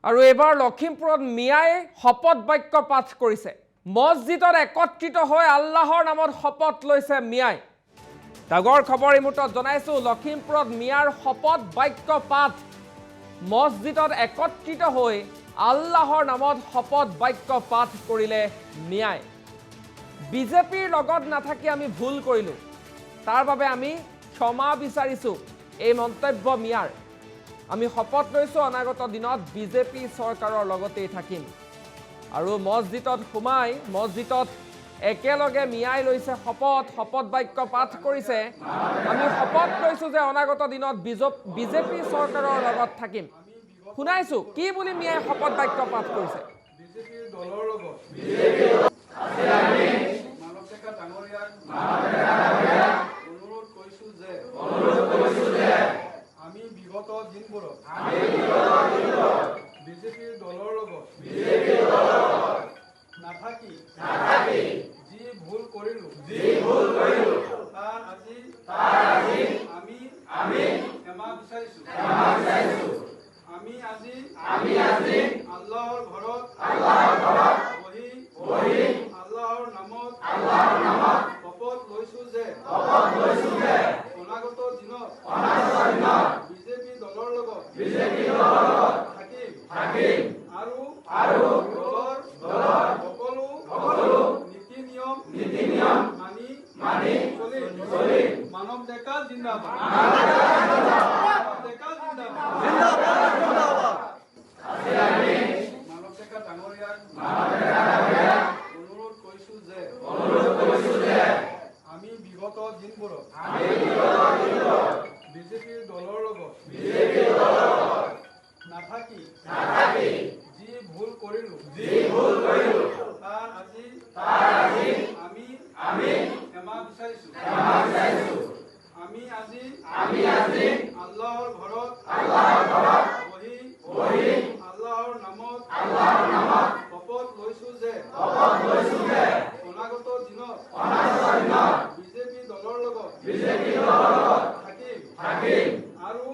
আৰু এবাৰ লখিমপুৰত মিয়াই শপত বাক্য পাঠ কৰিছে। মছজিদত একত্ৰিত হৈ আল্লাহৰ নামত শপত লৈছে মিয়াই। ডাঙৰ খবৰ এই মুহূৰ্তত জনাইছো, লখিমপুৰত মিয়াৰ শপত বাক্য পাঠ। মছজিদত একত্ৰিত হৈ আল্লাহৰ নামত শপত বাক্য পাঠ কৰিলে মিয়াই। বিজেপিৰ লগত নাথাকি আমি ভুল কৰিলো, তাৰ বাবে আমি ক্ষমা বিচাৰিছো, এই মন্তব্য মিয়াৰ। আমি শপত লৈছো অনাগত দিনত বিজেপি চৰকাৰৰ লগতেই থাকিম। আৰু মছজিদত সোমাই মছজিদত একেলগে মিয়াই লৈছে শপত বাক্য পাঠ কৰিছে। আমি শপত লৈছো যে অনাগত দিনত বিজেপি চৰকাৰৰ লগত থাকিম। শুনাইছো কি বুলি মিয়াই শপত বাক্য পাঠ কৰিছে। বিজেপিৰ দলৰ লগত অনুৰোধ কৰিছো যে আমি বিগত দিনবোৰত বিজেপিৰ দলৰ লগত নাথাকি যি ভুল কৰিলো তাৰ আজি আমি ক্ষমা বিচাৰিছো। আমি আজি আল্লাহৰ ঘৰত বহি আল্লাহৰ নামত শপত লৈছো যে অনাগত দিনত বিজেপি দলৰ লগত থাকিম আৰু দলৰ সকলো নীতি নিয়ম মানি চলিম। মানৱ ডেকা জিন্দাবাদ। মানৱ ডেকা ডাঙৰীয়াক অনুৰোধ কৰিছো যে আমি বিগত দিনবোৰত বিজেপিৰ দলৰ লগত নাথাকি যি ভুল কৰিলো তাৰ আজি আমি ক্ষমা বিচাৰিছো। আমি আজি আল্লাহৰ ঘৰত বহি আল্লাহৰ নামত শপত লৈছো যে অনাগত দিনত বিজেপি দলৰ লগত থাকিম আৰু